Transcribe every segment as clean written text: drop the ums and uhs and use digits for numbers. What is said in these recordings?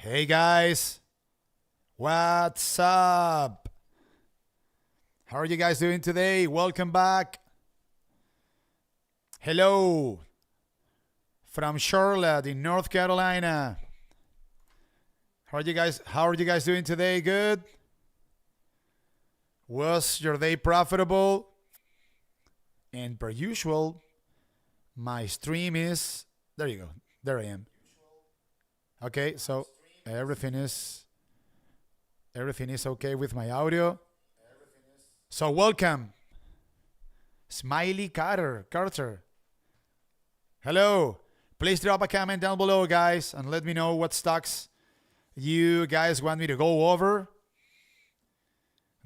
Hey guys, what's up? How are you guys doing today? Welcome back. Hello from Charlotte in North Carolina. How are you guys doing today? Good? Was your day profitable? And per usual, my stream is there you go. There I am. Okay, so everything is okay with my audio. So welcome, Smiley Carter. Hello. Please drop a comment down below, guys, and let me know what stocks you guys want me to go over.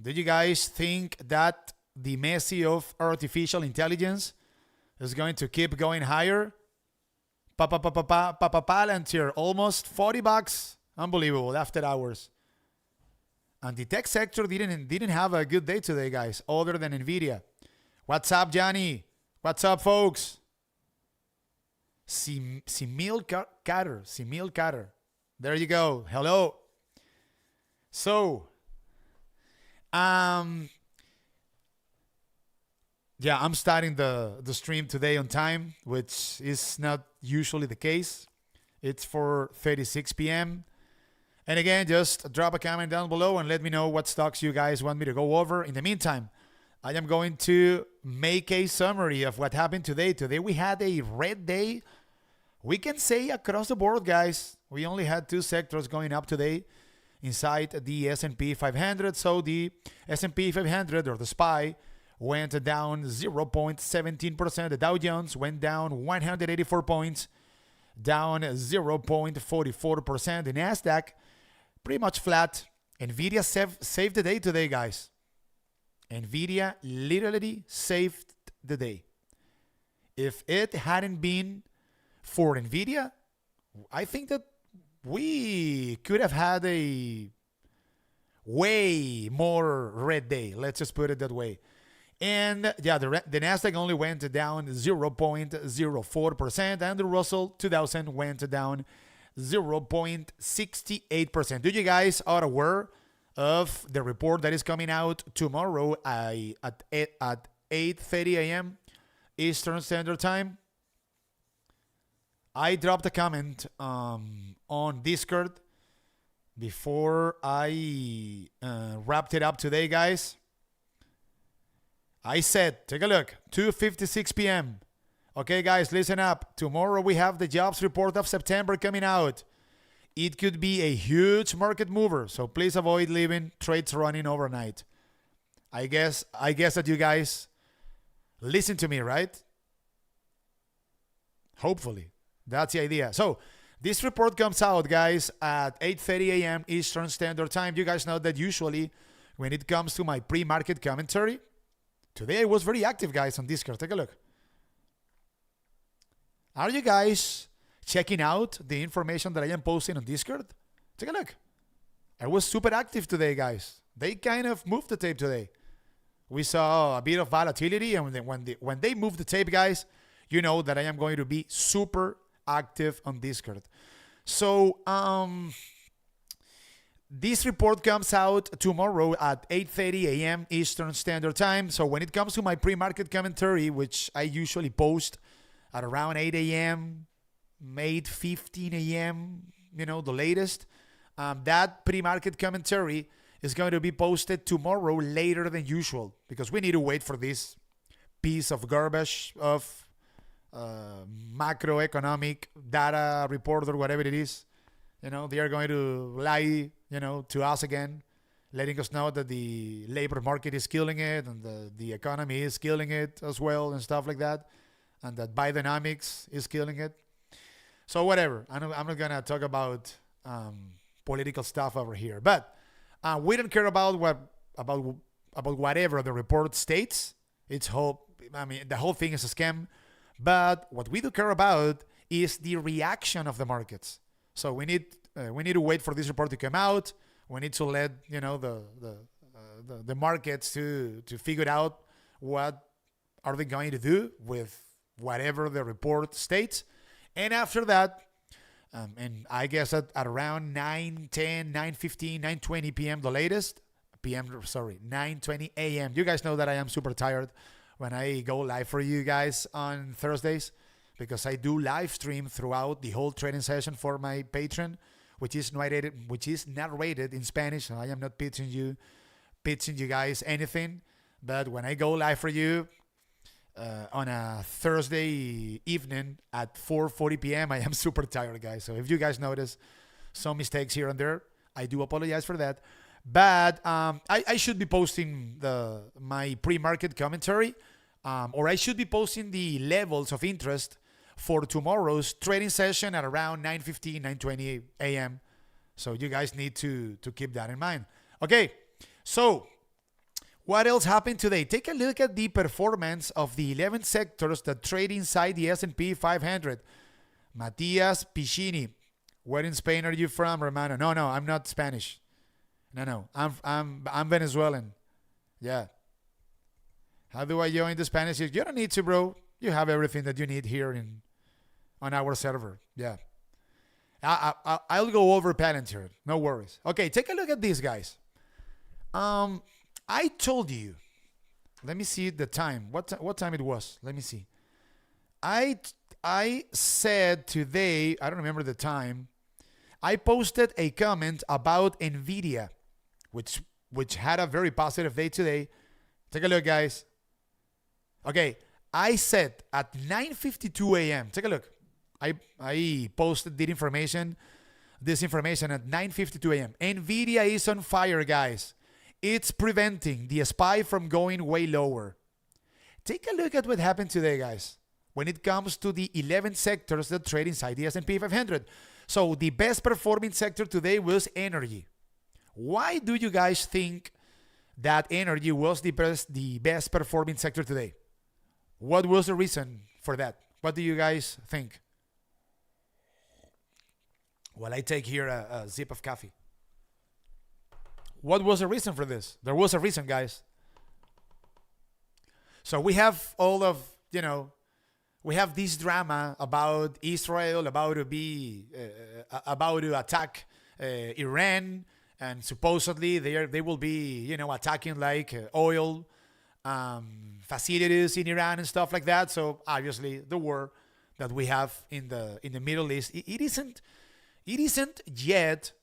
Do you guys think that the Messi of artificial intelligence is going to keep going higher? Palantir, almost $40. Unbelievable after hours. And the tech sector didn't have a good day today, guys, other than Nvidia. What's up, Johnny? What's up, folks? Simil Carter. There you go. Hello. So, yeah, I'm starting the stream today on time, which is not usually the case. It's 4:36 p.m. And again, just drop a comment down below and let me know what stocks you guys want me to go over. In the meantime, I am going to make a summary of what happened today. Today we had a red day. We can say across the board, guys. We only had two sectors going up today inside the S&P 500. So the S&P 500, or the SPY, went down 0.17%. The Dow Jones went down 184 points, down 0.44%. The Nasdaq pretty much flat. Nvidia saved the day today, guys. Nvidia literally saved the day. If it hadn't been for Nvidia, I think that we could have had a way more red day. Let's just put it that way. And yeah, the Nasdaq only went down 0.04%, and the Russell 2000 went down 0.68%. Do you guys are aware of the report that is coming out tomorrow at 8:30 a.m. Eastern Standard Time? I dropped a comment on Discord before I wrapped it up today, guys. I said, take a look, 2:56 p.m. Okay, guys, listen up. Tomorrow we have the jobs report of September coming out. It could be a huge market mover, so please avoid leaving trades running overnight. I guess that you guys listen to me, right? Hopefully. That's the idea. So this report comes out, guys, at 8:30 a.m. Eastern Standard Time. You guys know that usually when it comes to my pre-market commentary, today I was very active, guys, on Discord. Take a look. Are you guys checking out the information that I am posting on Discord? Take a look. I was super active today, guys. They kind of moved the tape today. We saw a bit of volatility, and when they move the tape, guys, you know that I am going to be super active on Discord. So this report comes out tomorrow at 8:30 a.m. Eastern Standard Time. So when it comes to my pre-market commentary, which I usually post at around 8 a.m., 8:15 a.m., the latest, that pre-market commentary is going to be posted tomorrow later than usual, because we need to wait for this piece of garbage of macroeconomic data report or whatever it is. They are going to lie, to us again, letting us know that the labor market is killing it and the economy is killing it as well and stuff like that, and that Bidenomics is killing it. So whatever. I'm not going to talk about political stuff over here. But we don't care about whatever the report states. The whole thing is a scam. But what we do care about is the reaction of the markets. So we need to wait for this report to come out. We need to let the markets to figure out what are they going to do with whatever the report states. And after that, And I guess at around 9:10, 9:15, 9:20 p.m. the latest. 9:20 a.m. You guys know that I am super tired when I go live for you guys on Thursdays because I do live stream throughout the whole trading session for my patron, which is narrated in Spanish. So I am not pitching you guys anything. But when I go live for you on a Thursday evening at 4:40 p.m., I am super tired, guys. So if you guys notice some mistakes here and there, I do apologize for that. But I should be posting my pre-market commentary, or I should be posting the levels of interest for tomorrow's trading session at around 9:15, 9:20 a.m. So you guys need to keep that in mind. Okay, so what else happened today? Take a look at the performance of the 11 sectors that trade inside the S&P 500. Matias Piccini. Where in Spain are you from, Romano? No, I'm not Spanish. No, I'm Venezuelan. Yeah. How do I join the Spanish? You don't need to, bro. You have everything that you need here on our server. Yeah. I'll go over Palantir. No worries. Okay, take a look at these guys. I told you. Let me see the time. What time it was? Let me see. I said today, I don't remember the time. I posted a comment about Nvidia, which had a very positive day today. Take a look, guys. Okay, I said at 9:52 a.m. Take a look. I posted this information at 9:52 a.m. Nvidia is on fire, guys. It's preventing the SPY from going way lower. Take a look at what happened today, guys, when it comes to the 11 sectors that trade inside the S&P 500. So the best performing sector today was energy. Why do you guys think that energy was the best performing sector today? What was the reason for that? What do you guys think? Well, I take here a sip of coffee. What was the reason for this? There was a reason, guys. So we have we have this drama about Israel about to attack Iran, and supposedly they will be attacking like oil facilities in Iran and stuff like that. So obviously the war that we have in the Middle East, it isn't yet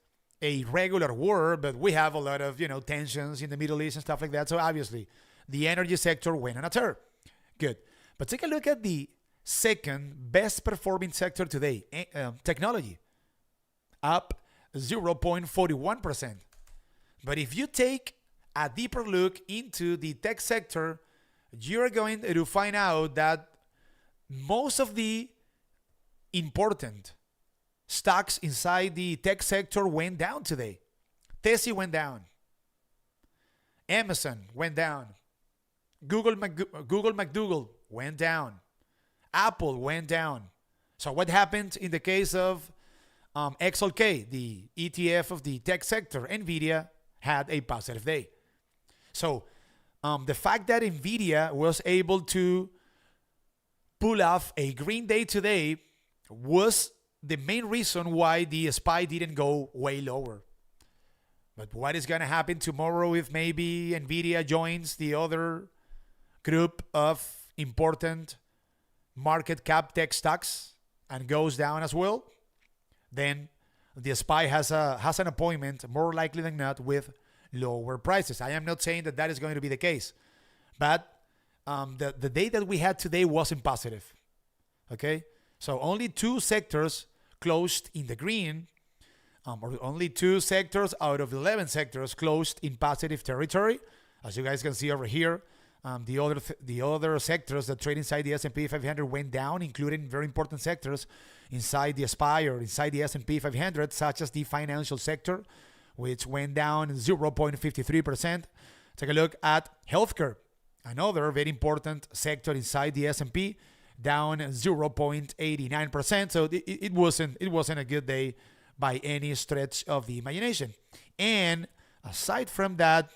a regular war, but we have a lot of tensions in the Middle East and stuff like that. So obviously the energy sector went on a tear. Good. But take a look at the second best performing sector today, technology, up 0.41%. But if you take a deeper look into the tech sector, you're going to find out that most of the important stocks inside the tech sector went down today. Tesla went down. Amazon went down. Google McDougal went down. Apple went down. So what happened in the case of XLK, the ETF of the tech sector? Nvidia had a positive day. So the fact that Nvidia was able to pull off a green day today was the main reason why the SPY didn't go way lower. But what is going to happen tomorrow if maybe Nvidia joins the other group of important market cap tech stocks and goes down as well? Then the SPY has an appointment, more likely than not, with lower prices. I am not saying that is going to be the case, but the day that we had today wasn't positive. Okay, so only 2 sectors closed in the green, or only 2 sectors out of 11 sectors closed in positive territory. As you guys can see over here, the other sectors that trade inside the S&P 500 went down, including very important sectors inside the SPY or inside the S&P 500, such as the financial sector, which went down 0.53%. Take a look at healthcare, another very important sector inside the S&P, down 0.89%. So it wasn't a good day by any stretch of the imagination. And aside from that,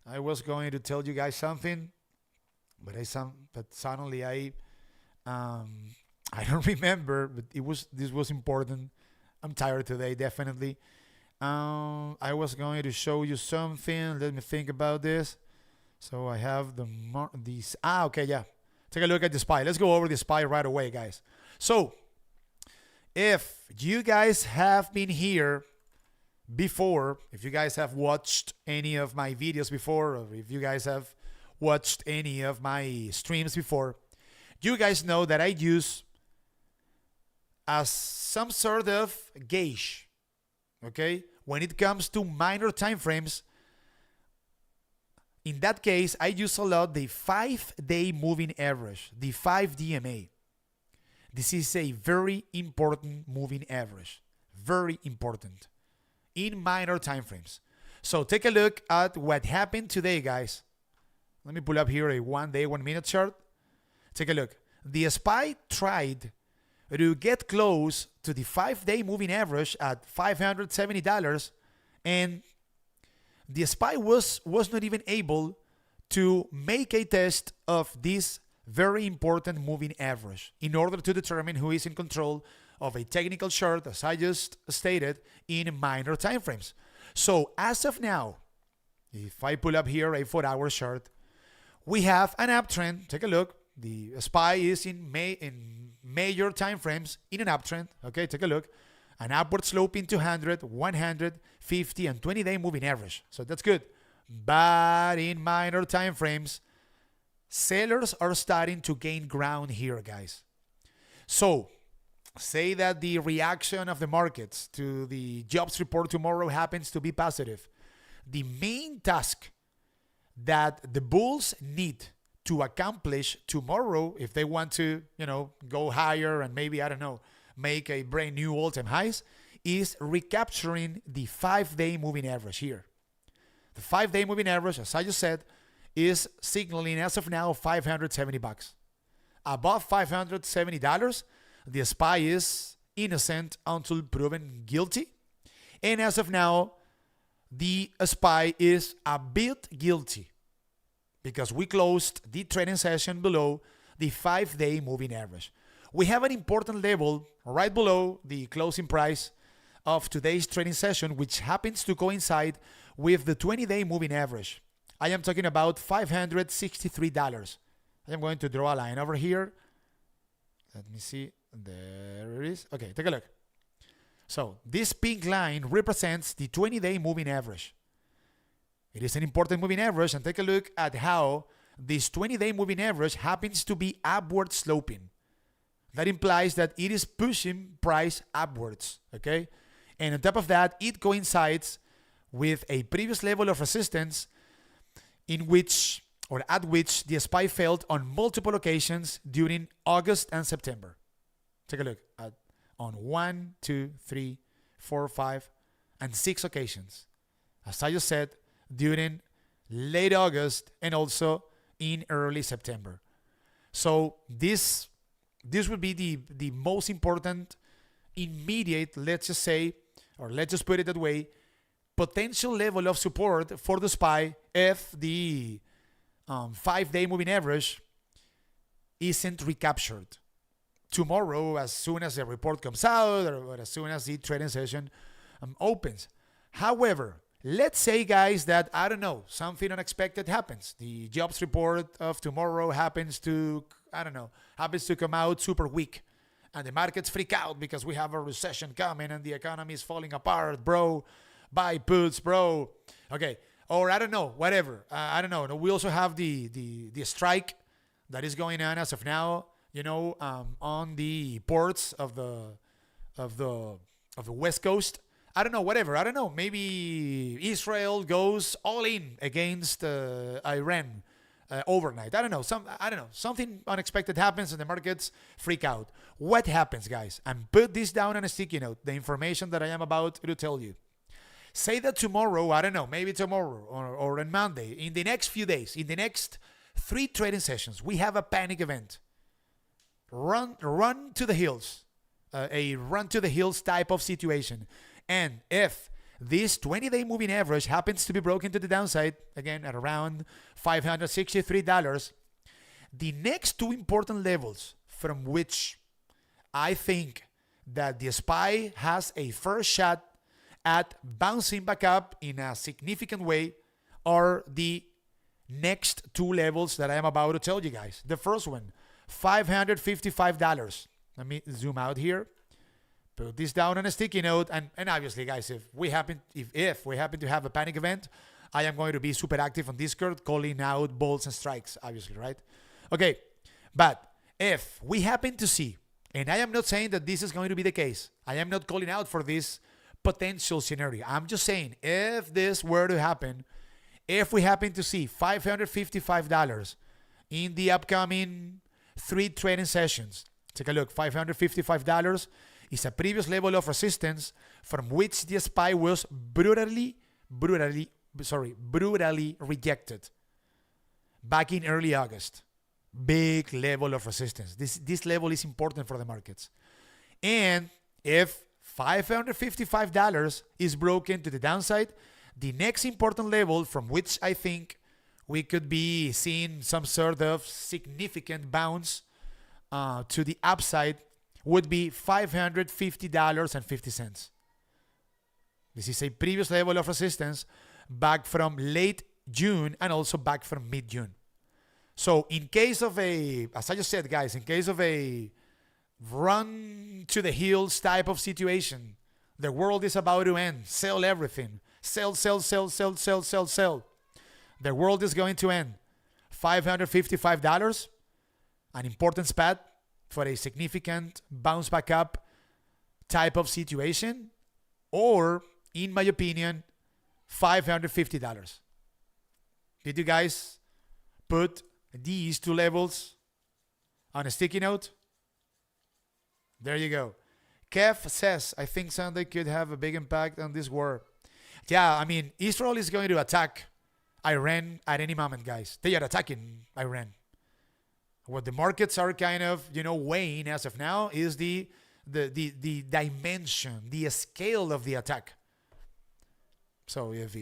I was going to tell you guys something, but suddenly I don't remember. But this was important. I'm tired today, definitely. I was going to show you something. Let me think about this. So I have these. Okay, yeah. Take a look at the SPY. Let's go over the SPY right away, guys. So if you guys have been here before, if you guys have watched any of my videos before, or if you guys have watched any of my streams before, you guys know that I use as some sort of gauge, okay? When it comes to minor time frames, in that case, I use a lot the 5-day moving average, the 5DMA. This is a very important moving average, very important in minor time frames. So take a look at what happened today, guys. Let me pull up here a 1 day, 1 minute chart. Take a look. The SPY tried to get close to the 5-day moving average at $570, and the SPY was not even able to make a test of this very important moving average in order to determine who is in control of a technical chart, as I just stated, in minor time frames. So as of now, if I pull up here a 4-hour chart, we have an uptrend. Take a look. The SPY is in major time frames in an uptrend. Okay, take a look. An upward slope in 200, 100, 50, and 20-day moving average. So that's good. But in minor time frames, sellers are starting to gain ground here, guys. So say that the reaction of the markets to the jobs report tomorrow happens to be positive. The main task that the bulls need to accomplish tomorrow, if they want to, go higher and maybe, make a brand new all-time highs, is recapturing the 5-day moving average here. The 5-day moving average, as I just said, is signaling as of now $570. Above $570, the SPY is innocent until proven guilty. And as of now, the SPY is a bit guilty because we closed the trading session below the 5-day moving average. We have an important level right below the closing price of today's trading session, which happens to coincide with the 20-day moving average. I am talking about $563. I am going to draw a line over here. Let me see. There it is. Okay, take a look. So this pink line represents the 20-day moving average. It is an important moving average, and take a look at how this 20-day moving average happens to be upward sloping. That implies that it is pushing price upwards, okay? And on top of that, it coincides with a previous level of resistance at which the SPY failed on multiple occasions during August and September. Take a look on 1, 2, 3, 4, 5, and 6 occasions. As I just said, during late August and also in early September. So this would be the most important immediate, let's just say, or let's just put it that way, potential level of support for the SPY if the 5-day moving average isn't recaptured. Tomorrow, as soon as the report comes out or as soon as the trading session opens. However, let's say, guys, that, something unexpected happens. The jobs report of tomorrow happens to come out super weak. And the markets freak out because we have a recession coming and the economy is falling apart, bro. Buy puts, bro. Okay. Or whatever. We also have the strike that is going on as of now, on the ports of the West Coast. Whatever. Maybe Israel goes all in against Iran overnight. Something unexpected happens and the markets freak out. What happens, guys? And put this down on a sticky note, the information that I am about to tell you. Say that tomorrow, maybe tomorrow or on Monday, in the next few days, in the next 3 trading sessions, we have a panic event. Run to the hills. A run to the hills type of situation. And if this 20-day moving average happens to be broken to the downside, again at around $563, the next 2 important levels from which I think that the SPY has a first shot at bouncing back up in a significant way are the next two levels that I am about to tell you guys. The first one, $555. Let me zoom out here. Put this down on a sticky note, and obviously, guys, if we happen to have a panic event, I am going to be super active on Discord, calling out balls and strikes, obviously, right? Okay, but if we happen to see, and I am not saying that this is going to be the case, I am not calling out for this potential scenario. I'm just saying, if this were to happen, if we happen to see $555 in the upcoming 3 trading sessions, take a look. $555 is a previous level of resistance from which the SPY was brutally rejected back in early August. Big level of resistance. This level is important for the markets. And if $555 is broken to the downside, the next important level from which I think we could be seeing some sort of significant bounce to the upside would be $550.50. This is a previous level of resistance back from late June and also back from mid-June. So in case of a, as I just said, guys, in case of a run to the hills type of situation, the world is about to end. Sell everything. Sell. The world is going to end. $555, an important spot for a significant bounce back up type of situation, or, in my opinion, $550. Did you guys put these two levels on a sticky note? There you go. Kev says, I think Sunday could have a big impact on this war. Yeah, I mean, Israel is going to attack Iran at any moment, guys. They are attacking Iran. What the markets are kind of, weighing as of now is the dimension, the scale of the attack. So if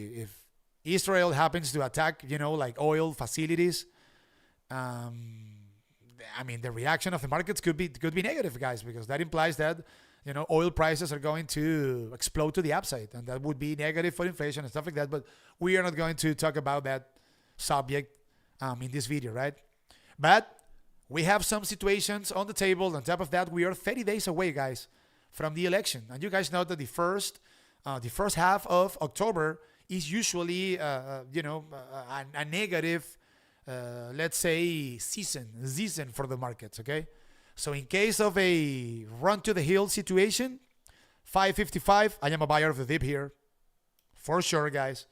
Israel happens to attack, like oil facilities, I mean, the reaction of the markets could be negative, guys, because that implies that, oil prices are going to explode to the upside, and that would be negative for inflation and stuff like that. But we are not going to talk about that subject in this video, right? But we have some situations on the table. On top of that, we are 30 days away, guys, from the election. And you guys know that the first half of October is usually, a negative, let's say, season for the markets, okay? So in case of a run to the hill situation, $555, I am a buyer of the dip here. For sure, guys.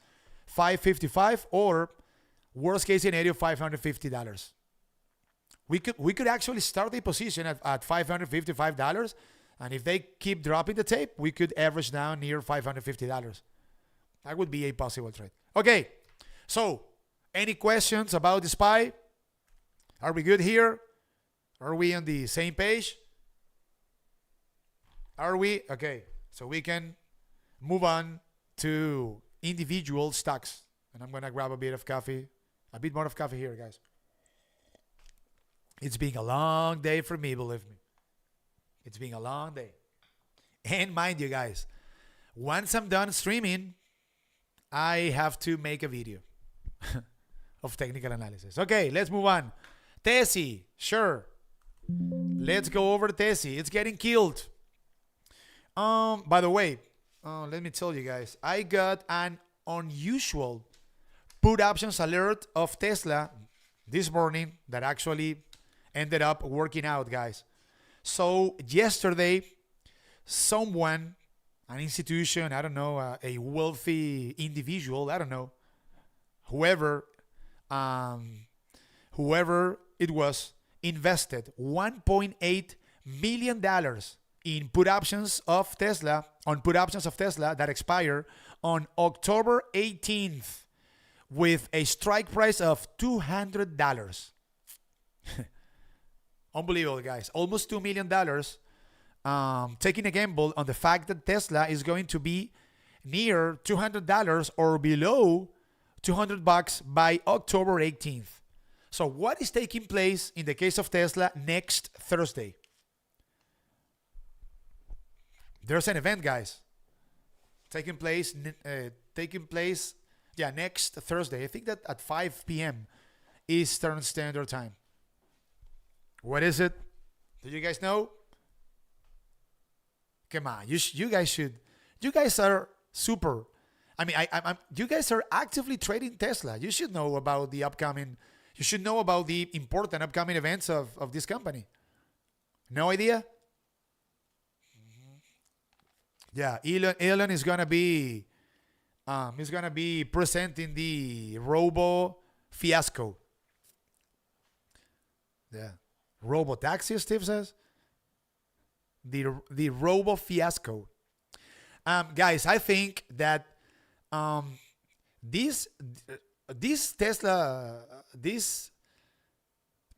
$555, or worst case scenario, $550. We could actually start the position at $555, and if they keep dropping the tape, we could average down near $550. That would be a possible trade. Okay, so any questions about the SPY? Are we good here? Are we on the same page? Are we? Okay, so we can move on to individual stocks. And I'm going to grab a bit more of coffee here, guys. It's been a long day for me, believe me. It's been a long day. And mind you, guys, once I'm done streaming, I have to make a video of technical analysis. Okay, let's move on. Tessie, sure. Let's go over Tessie. It's getting killed. By the way, let me tell you guys, I got an unusual put options alert of Tesla this morning that actually ended up working out, guys. So yesterday, someone, an institution, I don't know, a wealthy individual, I don't know, whoever it was, invested $1.8 million in put options of Tesla, that expire on October 18th with a strike price of $200. Unbelievable, guys. Almost $2 million, taking a gamble on the fact that Tesla is going to be near $200 or below $200 by October 18th. So what is taking place in the case of Tesla next Thursday? There's an event, guys, taking place, next Thursday. I think that at 5 p.m. Eastern Standard Time. What is it? Do you guys know? Come on, you guys should. You guys are super. I mean, you guys are actively trading Tesla. You should know about the upcoming. You should know about the important upcoming events of this company. No idea? Yeah, Elon is gonna be presenting the robo fiasco. Yeah, robo taxi, Steve says. The robo fiasco. Guys, I think that this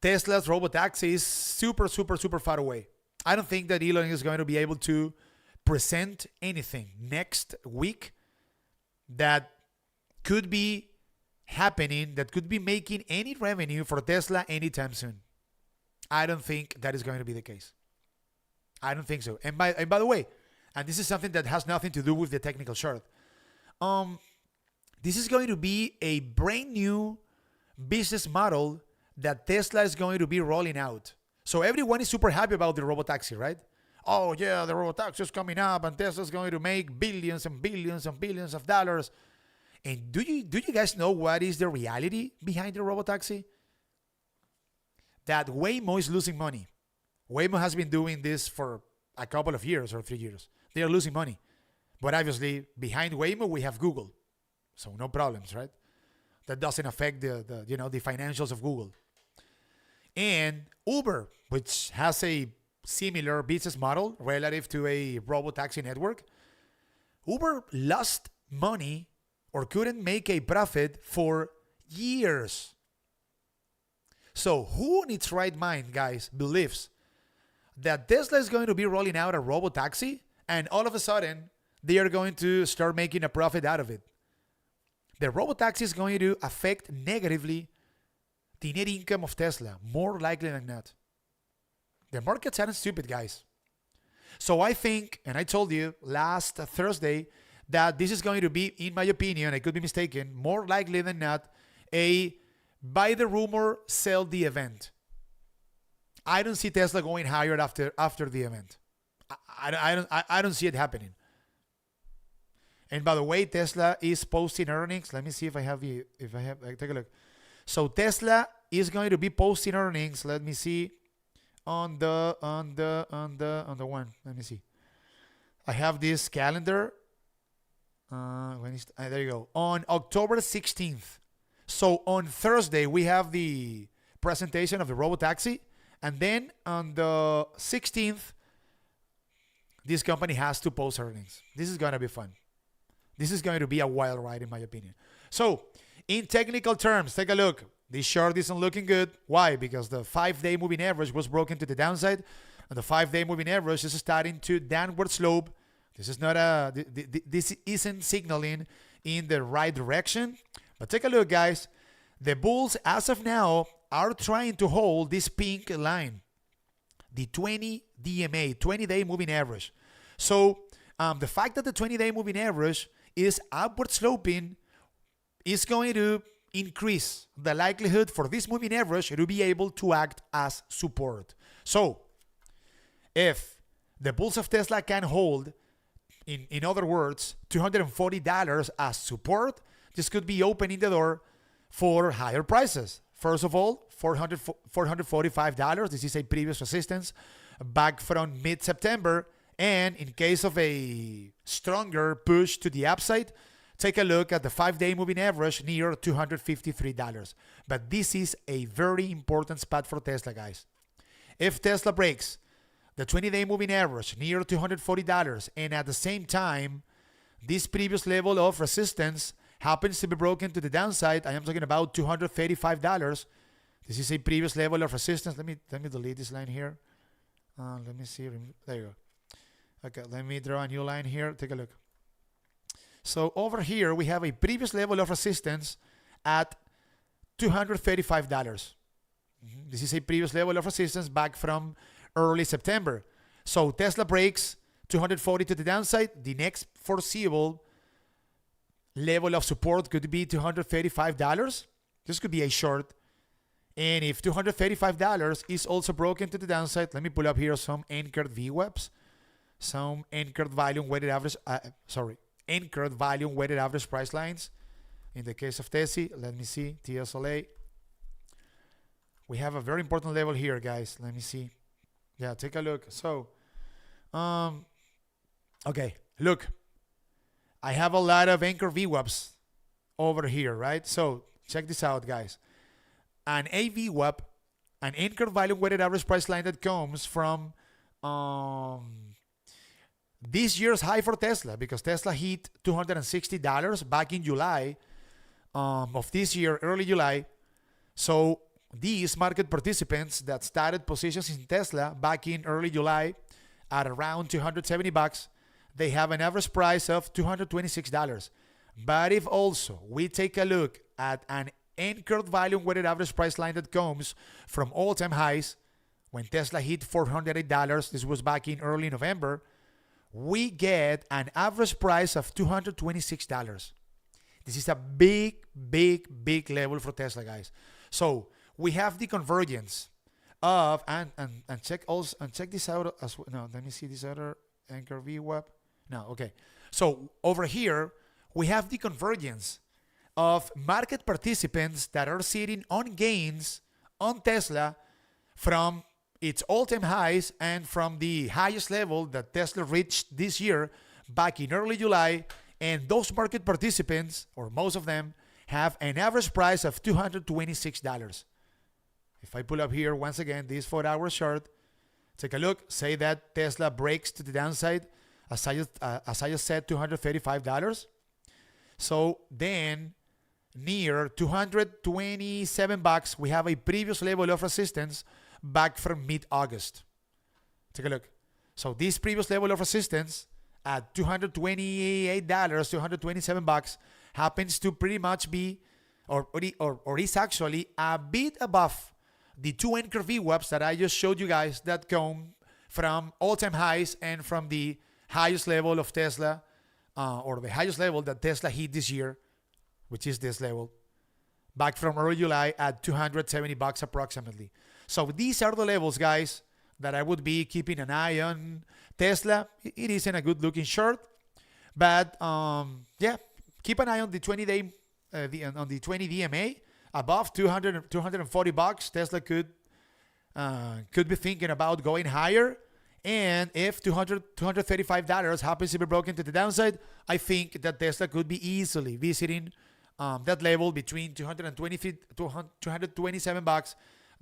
Tesla's robo taxi is super far away. I don't think that Elon is going to be able to present anything next week that could be happening, that could be making any revenue for Tesla anytime soon. I don't think that is going to be the case. I don't think so. And by the way, and this is something that has nothing to do with the technical chart. This is going to be a brand new business model that Tesla is going to be rolling out. So everyone is super happy about the robotaxi, right? Oh yeah, the robotaxi is coming up and Tesla's going to make billions and billions and billions of dollars. And do you guys know what is the reality behind the robotaxi? That Waymo is losing money. Waymo has been doing this for a couple of years or 3 years. They are losing money. But obviously, behind Waymo, we have Google. So no problems, right? That doesn't affect the financials of Google. And Uber, which has a similar business model relative to a robotaxi network, Uber lost money or couldn't make a profit for years. So who in its right mind, guys, believes that Tesla is going to be rolling out a robotaxi and all of a sudden they are going to start making a profit out of it? The robotaxi is going to affect negatively the net income of Tesla, more likely than not. The markets aren't stupid, guys. So I think, and I told you last Thursday, that this is going to be, in my opinion, I could be mistaken, more likely than not, a buy the rumor, sell the event. I don't see Tesla going higher after the event. I don't see it happening. And by the way, Tesla is posting earnings. Let me see if I have take a look. So Tesla is going to be posting earnings. Let me see on the one. Let me see. I have this calendar. There you go. On October 16th. So on Thursday we have the presentation of the robotaxi, and then on the 16th, this company has to post earnings. This is going to be fun. This is going to be a wild ride, in my opinion. So, in technical terms, take a look. This chart isn't looking good. Why? Because the 5-day moving average was broken to the downside, and the 5-day moving average is starting to downward slope. This is not this isn't signaling in the right direction. But take a look, guys. The bulls, as of now, are trying to hold this pink line, the 20 DMA, 20-day moving average. So, the fact that the 20-day moving average is upward sloping is going to increase the likelihood for this moving average to be able to act as support. So, if the bulls of Tesla can hold, in other words, $240 as support, this could be opening the door for higher prices. First of all, $445. This is a previous resistance back from mid-September. And in case of a stronger push to the upside, take a look at the 5-day moving average near $253. But this is a very important spot for Tesla, guys. If Tesla breaks the 20-day moving average near $240, and at the same time, this previous level of resistance happens to be broken to the downside, I am talking about $235. This is a previous level of resistance. Let me delete this line here. Let me see. There you go. Okay, let me draw a new line here. Take a look. So over here, we have a previous level of resistance at $235. This is a previous level of resistance back from early September. So Tesla breaks 240 to the downside. The next foreseeable level of support could be $235. This could be a short. And if $235 is also broken to the downside, let me pull up here some anchored VWAPs, some anchored volume weighted average, anchored volume weighted average price lines. In the case of TESI, let me see, TSLA. We have a very important level here, guys. Let me see. Yeah, take a look. So, okay, look. I have a lot of anchor VWAPs over here, right? So, check this out, guys. An AVWAP, an anchored volume weighted average price line that comes from this year's high for Tesla, because Tesla hit $260 back in July of this year, early July. So these market participants that started positions in Tesla back in early July at around $270, they have an average price of $226. But if also we take a look at an anchored volume weighted average price line that comes from all-time highs, when Tesla hit $408, this was back in early November, we get an average price of $226. This is a big, big, big level for Tesla, guys. So we have the convergence of and check also and check this out as well. No, let me see this other anchor VWAP. No, okay. So over here we have the convergence of market participants that are sitting on gains on Tesla from its all-time highs and from the highest level that Tesla reached this year back in early July. And those market participants, or most of them, have an average price of $226. If I pull up here once again this 4-hour chart, take a look. Say that Tesla breaks to the downside, as I just said, $235. So then near $227, we have a previous level of resistance back from mid-August. Take a look. So this previous level of resistance at $228, $227 happens to pretty much be, or is actually a bit above the two anchor VWAPs that I just showed you guys that come from all-time highs and from the highest level of Tesla, or the highest level that Tesla hit this year, which is this level, back from early July at $270 approximately. So these are the levels, guys, that I would be keeping an eye on. Tesla, it isn't a good looking short, but yeah, keep an eye on the 20-day, on the 20 DMA above $240. Tesla could be thinking about going higher. And if $235 happens to be broken to the downside, I think that Tesla could be easily visiting that level between $227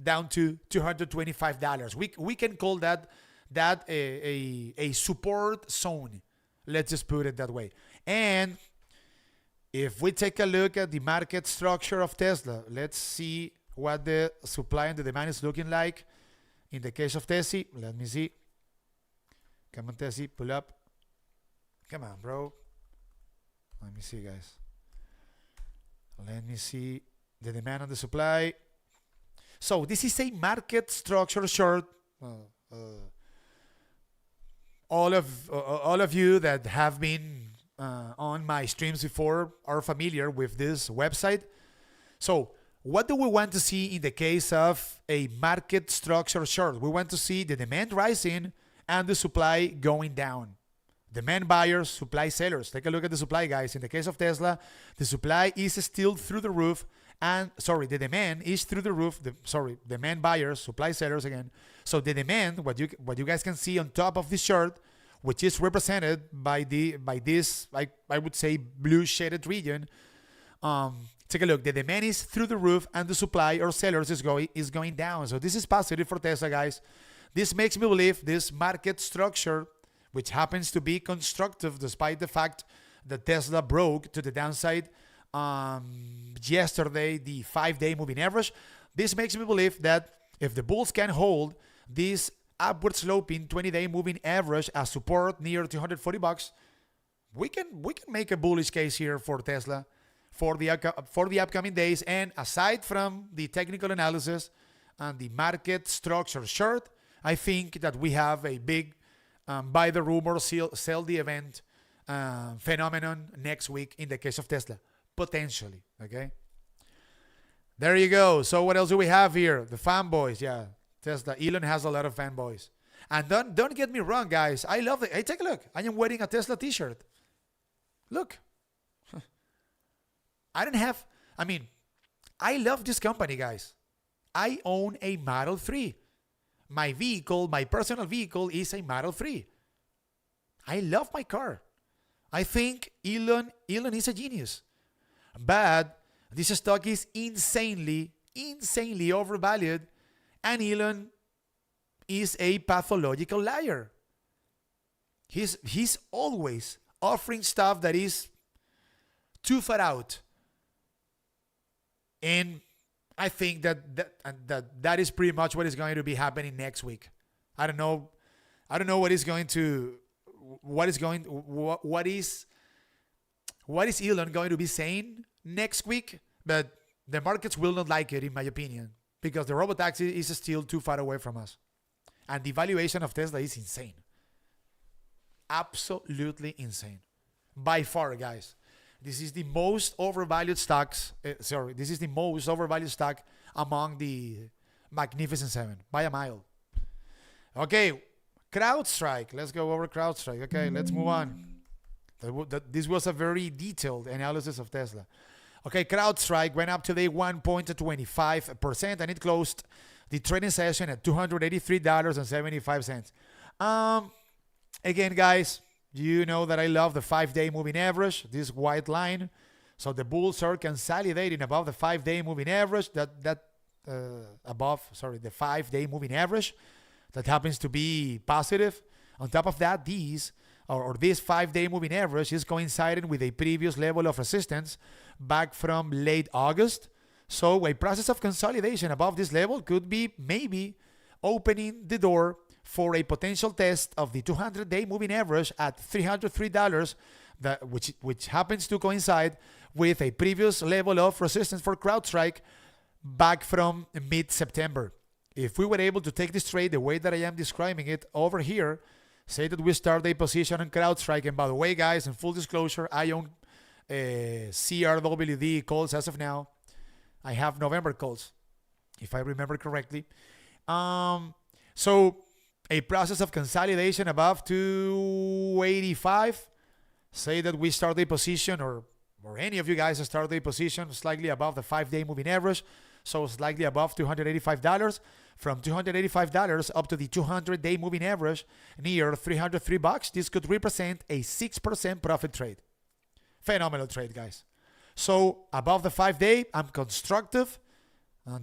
down to $225. We can call that a support zone. Let's just put it that way. And if we take a look at the market structure of Tesla, let's see what the supply and the demand is looking like. In the case of TESI, let me see. Come on, TESI, pull up. Come on, bro. Let me see, guys. Let me see the demand and the supply. So this is a market structure short. All of you that have been on my streams before are familiar with this website. So what do we want to see in the case of a market structure short? We want to see the demand rising and the supply going down. Demand buyers, supply sellers. Take a look at the supply, guys. In the case of Tesla, the supply is still through the roof. And the demand is through the roof. Demand buyers, supply sellers again. So the demand, what you guys can see on top of this chart, which is represented by this, I would say, blue shaded region. Take a look. The demand is through the roof, and the supply or sellers is going down. So this is positive for Tesla, guys. This makes me believe this market structure, which happens to be constructive despite the fact that Tesla broke to the downside yesterday, the 5-day moving average. This makes me believe that if the bulls can hold this upward sloping 20-day moving average as support near $240, we can make a bullish case here for Tesla for the upcoming days. And aside from the technical analysis and the market structure short, I think that we have a big buy the rumor, sell the event phenomenon next week in the case of Tesla. Potentially, okay? There you go. So what else do we have here? The fanboys, yeah. Tesla. Elon has a lot of fanboys. And don't get me wrong, guys. I love it. Hey, take a look. I am wearing a Tesla t-shirt. Look. I love this company, guys. I own a Model 3. My vehicle, my personal vehicle is a Model 3. I love my car. I think Elon is a genius. But this stock is insanely overvalued, and Elon is a pathological liar. He's always offering stuff that is too far out. And I think that is pretty much what is going to be happening next week. I don't know what is Elon going to be saying next week, but the markets will not like it, in my opinion, because the robotaxi is still too far away from us. And the valuation of Tesla is insane. Absolutely insane. By far, guys. This is the most overvalued stocks. This is the most overvalued stock among the Magnificent Seven by a mile. Okay, CrowdStrike. Let's go over CrowdStrike. Okay, let's move on. This was a very detailed analysis of Tesla. Okay, CrowdStrike went up today 1.25%, and it closed the trading session at $283.75. Again, guys, you know that I love the 5-day moving average, this white line. So the bulls are consolidating above the 5-day moving average. The 5-day moving average that happens to be positive. On top of that, this 5-day moving average is coinciding with a previous level of resistance back from late August. So a process of consolidation above this level could be maybe opening the door for a potential test of the 200-day moving average at $303, which happens to coincide with a previous level of resistance for CrowdStrike back from mid-September. If we were able to take this trade the way that I am describing it over here, say that we start a position on CrowdStrike, and by the way, guys, in full disclosure, I own CRWD calls as of now. I have November calls, if I remember correctly. So a process of consolidation above 285. Say that we start a position, or any of you guys start a position slightly above the 5-day moving average, so slightly above $285. From $285 up to the 200-day moving average near $303, this could represent a 6% profit trade. Phenomenal trade, guys. So above the 5-day, I'm constructive.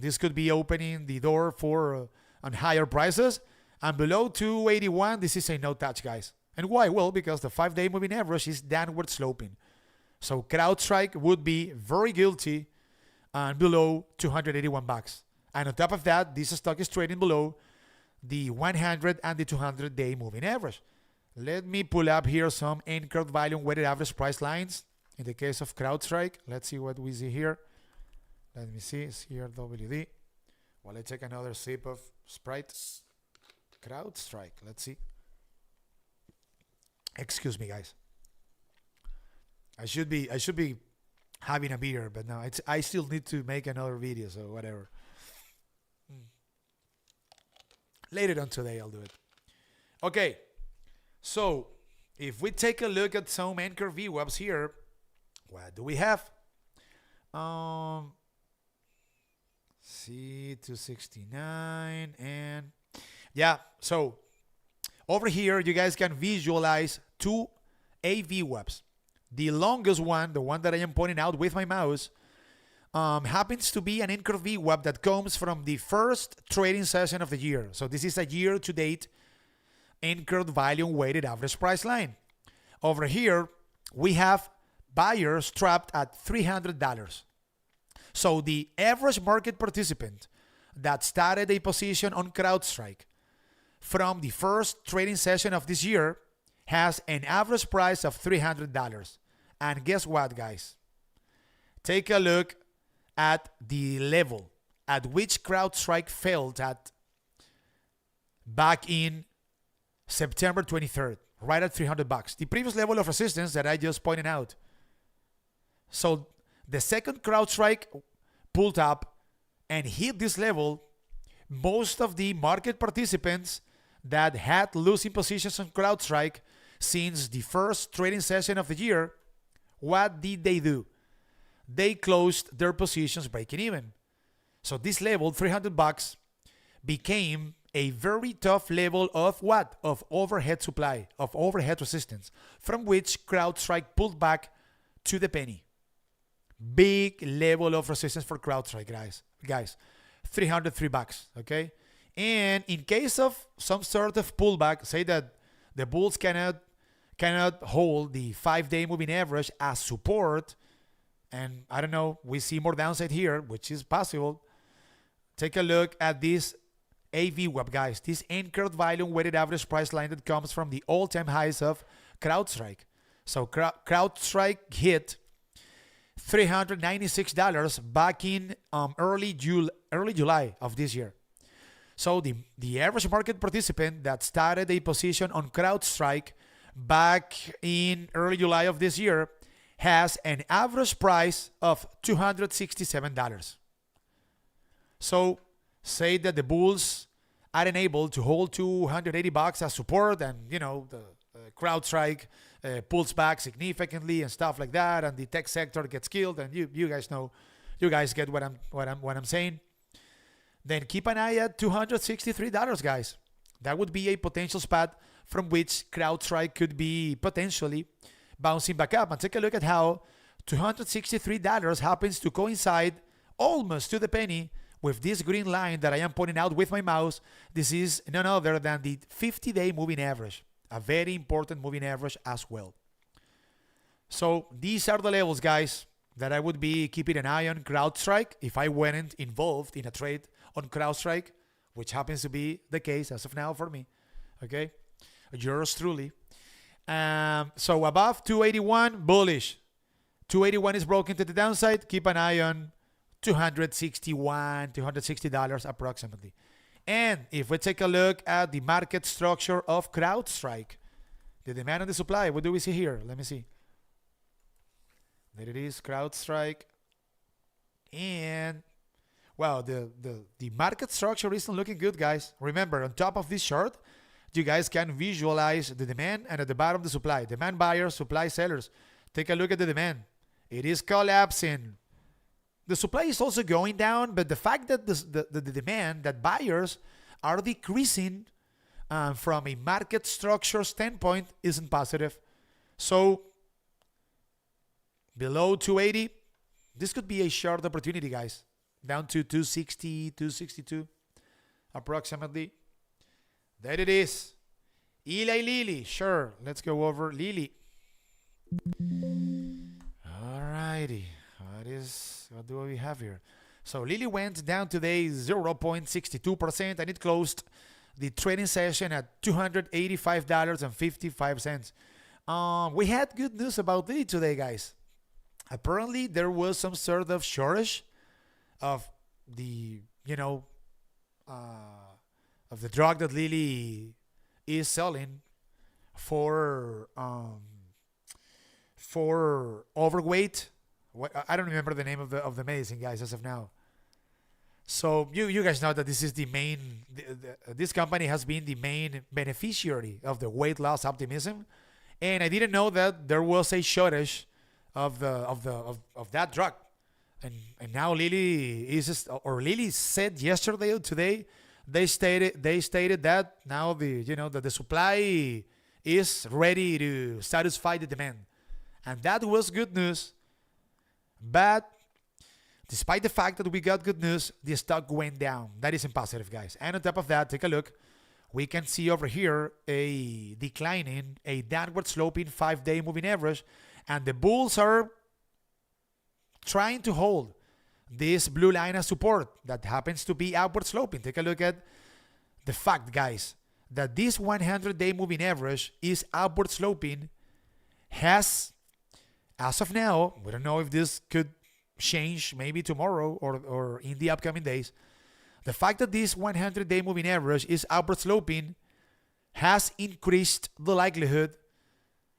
This could be opening the door for on higher prices. And below 281, this is a no touch, guys. And why? Well, because the 5-day moving average is downward sloping. So CrowdStrike would be very guilty and below $281. And on top of that, this stock is trading below the 100 and the 200-day moving average. Let me pull up here some anchored volume weighted average price lines. In the case of CrowdStrike, let's see what we see here. Let me see, CRWD. Well, let's take another sip of Sprite. CrowdStrike, let's see. Excuse me, guys. I should be having a beer, but no, I still need to make another video, so whatever. Later on today, I'll do it. Okay, so if we take a look at some anchor VWAPs here, what do we have? C269 and yeah, so over here you guys can visualize two AVWAPs. The longest one, the one that I am pointing out with my mouse, happens to be an anchor VWAP that comes from the first trading session of the year. So this is a year-to-date anchored volume weighted average price line. Over here, we have buyers trapped at $300. So the average market participant that started a position on CrowdStrike from the first trading session of this year has an average price of $300. And guess what, guys? Take a look at the level at which CrowdStrike failed at back in September 23rd, right at $300. The previous level of resistance that I just pointed out. So the second CrowdStrike pulled up and hit this level. Most of the market participants that had losing positions on CrowdStrike since the first trading session of the year, what did they do? They closed their positions breaking even. So this level, $300, became a very tough level of what? Of overhead supply, of overhead resistance, from which CrowdStrike pulled back to the penny. Big level of resistance for CrowdStrike, guys. $303, okay? And in case of some sort of pullback, say that the bulls cannot hold the 5-day moving average as support, and I don't know, we see more downside here, which is possible. Take a look at this AVWAP, guys. This anchored volume weighted average price line that comes from the all-time highs of CrowdStrike. So CrowdStrike hit $396 back in early July of this year. So the average market participant that started a position on CrowdStrike back in early July of this year has an average price of $267. So say that the bulls are unable to hold $280 as support, and the CrowdStrike pulls back significantly and stuff like that, and the tech sector gets killed, and you guys know, you guys get what I'm saying. Then keep an eye at $263, guys. That would be a potential spot from which CrowdStrike could be potentially bouncing back up. And take a look at how $263 happens to coincide almost to the penny with this green line that I am pointing out with my mouse. This is none other than the 50-day moving average, a very important moving average as well. So these are the levels, guys, that I would be keeping an eye on CrowdStrike if I weren't involved in a trade on CrowdStrike, which happens to be the case as of now for me. Okay, yours truly. So above 281, bullish. 281 is broken to the downside. Keep an eye on $260 approximately. And if we take a look at the market structure of CrowdStrike, the demand and the supply, what do we see here? Let me see. There it is, CrowdStrike. And well, the market structure isn't looking good, guys. Remember, on top of this chart, you guys can visualize the demand, and at the bottom the supply. Demand buyers, supply sellers. Take a look at the demand. It is collapsing. The supply is also going down, but the fact that the demand, that buyers are decreasing from a market structure standpoint isn't positive. So below 280, this could be a short opportunity, guys. Down to 260, 262 approximately. There it is. Eli Lilly. Sure, let's go over Lilly. Alrighty. What do we have here? So Lilly went down today 0.62%, and it closed the trading session at $285.55. We had good news about Lilly today, guys. Apparently there was some sort of shortage of the of the drug that Lilly is selling for overweight. I don't remember the name of the medicine, guys, as of now. So you guys know that this is the main. This company has been the main beneficiary of the weight loss optimism, and I didn't know that there was a shortage of that drug. And now Lilly Lilly said yesterday or today, they stated that now the supply is ready to satisfy the demand, and that was good news. But despite the fact that we got good news, the stock went down. That isn't positive, guys. And on top of that, take a look. We can see over here a declining, a downward sloping 5-day moving average, and the bulls are trying to hold this blue line as support that happens to be upward sloping. Take a look at the fact, guys, that this 100-day moving average is upward sloping. Has, as of now, we don't know if this could change maybe tomorrow or in the upcoming days. The fact that this 100-day moving average is upward sloping has increased the likelihood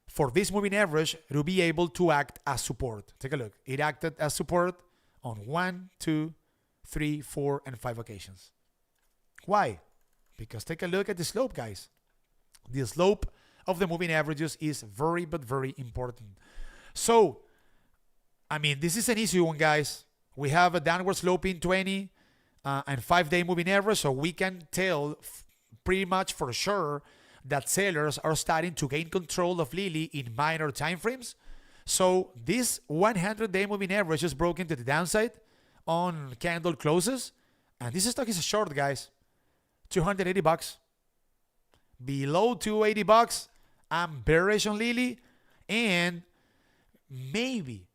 for this moving average to be able to act as support. Take a look. It acted as support on 1, 2, 3, 4, and 5 occasions. Why? Because take a look at the slope, guys. The slope of the moving averages is very, but very important. So, I mean, this is an easy one, guys. We have a downward sloping 20 and 5-day moving average, so we can tell pretty much for sure that sellers are starting to gain control of Lilly in minor time frames. So this 100-day moving average is broken to the downside on candle closes, and this stock is a short, guys. $280. Below $280, I'm bearish on Lilly, and maybe,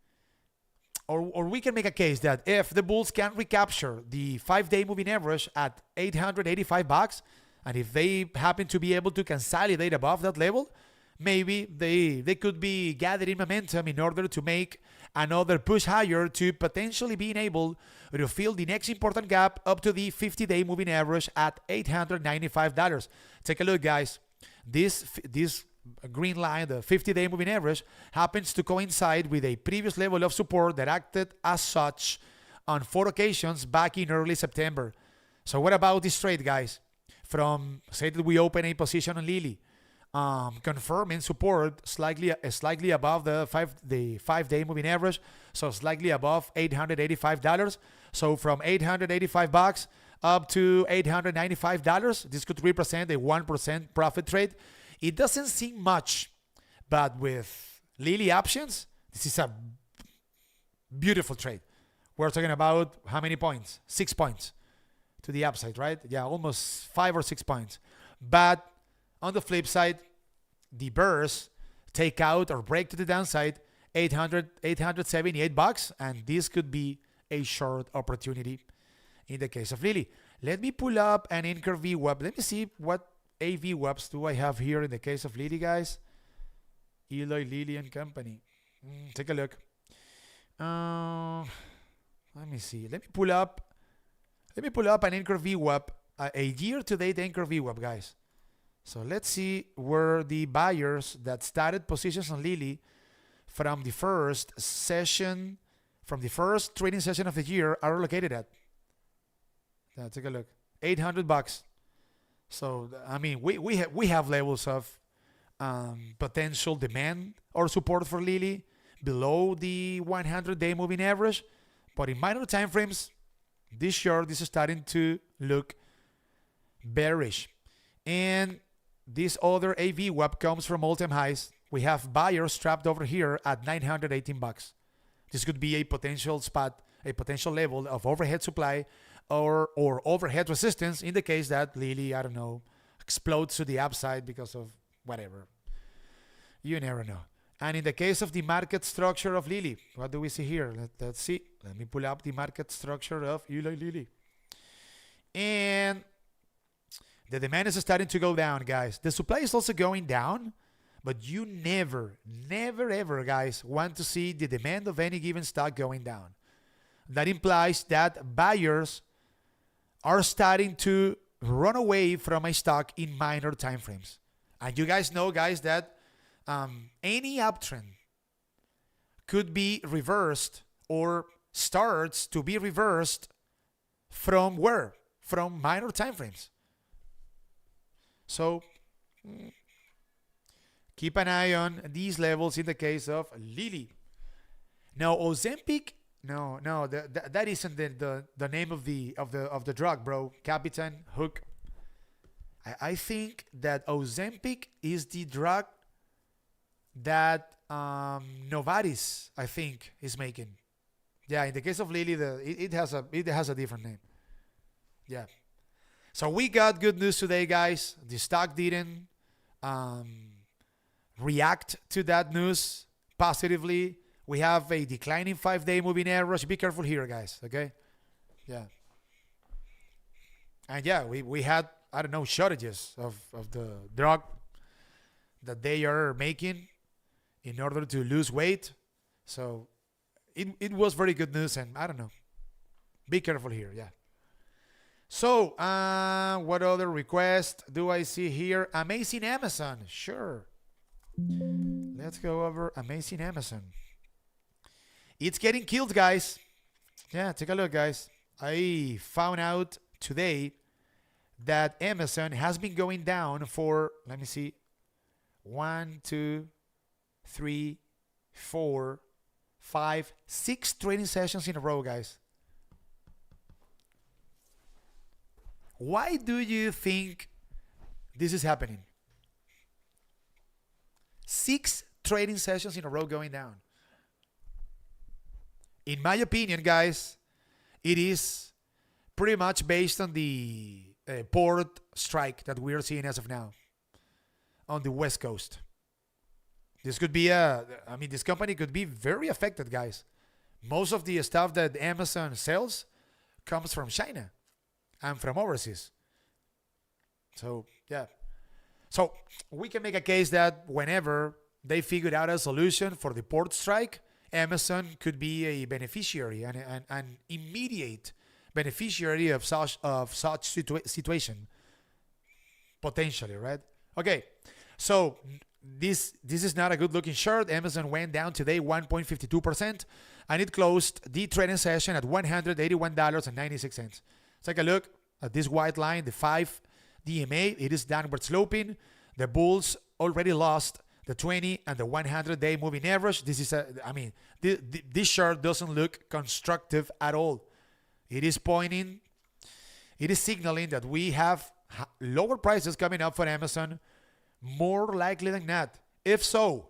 or we can make a case that if the bulls can recapture the 5-day moving average at $885, and if they happen to be able to consolidate above that level, maybe they could be gathering momentum in order to make another push higher to potentially being able to fill the next important gap up to the 50-day moving average at $895. Take a look, guys. This green line, the 50-day moving average, happens to coincide with a previous level of support that acted as such on 4 occasions back in early September. So what about this trade, guys? From, say that we open a position on Lilly, confirming support slightly above the 5-day moving average, so slightly above $885. So from $885 up to $895, this could represent a 1% profit trade. It doesn't seem much, but with Lilly options, this is a beautiful trade. We're talking about how many points? 6 points to the upside, right? Yeah, almost 5 or 6 points. But on the flip side, the bears take out or break to the downside $878, and this could be a short opportunity in the case of Lilly. Let me pull up an anchor VWAP. Let me see what AVWAPs do I have here in the case of Lilly, guys. Eli Lilly and Company. Take a look. Let me see. Let me pull up an anchor VWAP, a year-to-date anchor VWAP, guys. So let's see where the buyers that started positions on Lilly from the first trading session of the year are located at. Take a look. $800. So I mean, we have levels of potential demand or support for Lilly below the 100-day moving average, but in minor time frames, this short is starting to look bearish. And this other AVWAP comes from all-time highs. We have buyers trapped over here at $918. This could be a potential spot, a potential level of overhead supply or overhead resistance in the case that Lilly, I don't know, explodes to the upside because of whatever. You never know. And in the case of the market structure of Lilly, what do we see here? Let's see. Let me pull up the market structure of Eli Lilly. And the demand is starting to go down, guys. The supply is also going down, but you never, ever, guys, want to see the demand of any given stock going down. That implies that buyers are starting to run away from a stock in minor time frames. And you guys know, guys, that any uptrend could be reversed or starts to be reversed from where? From minor time frames. So keep an eye on these levels in the case of Lilly. Now Ozempic, no, that isn't the name of the drug, bro. Capitan Hook. I think that Ozempic is the drug that Novartis, I think, is making. Yeah, in the case of Lilly, it has a different name. Yeah. So we got good news today, guys. The stock didn't react to that news positively. We have a declining 5-day moving average. Be careful here, guys. Okay? Yeah. And yeah, we had, I don't know, shortages of the drug that they are making in order to lose weight. So it was very good news, and I don't know. Be careful here, yeah. So, what other request do I see here? Amazing Amazon. Sure. Let's go over Amazing Amazon. It's getting killed, guys. Yeah, take a look, guys. I found out today that Amazon has been going down for, let me see, 1, 2, 3, 4, 5, 6 trading sessions in a row, guys. Why do you think this is happening? 6 trading sessions in a row going down. In my opinion, guys, it is pretty much based on the port strike that we are seeing as of now on the West Coast. This could be this company could be very affected, guys. Most of the stuff that Amazon sells comes from China and from overseas. So, yeah. So, we can make a case that whenever they figured out a solution for the port strike, Amazon could be a beneficiary, an immediate beneficiary of such situation, potentially, right? Okay, so this is not a good looking chart. Amazon went down today 1.52%, and it closed the trading session at $181.96. Take a look at this white line, the 5 DMA. It is downward sloping. The bulls already lost the 20 and the 100-day moving average. This is this chart doesn't look constructive at all. It is signaling that we have lower prices coming up for Amazon, more likely than not. If so,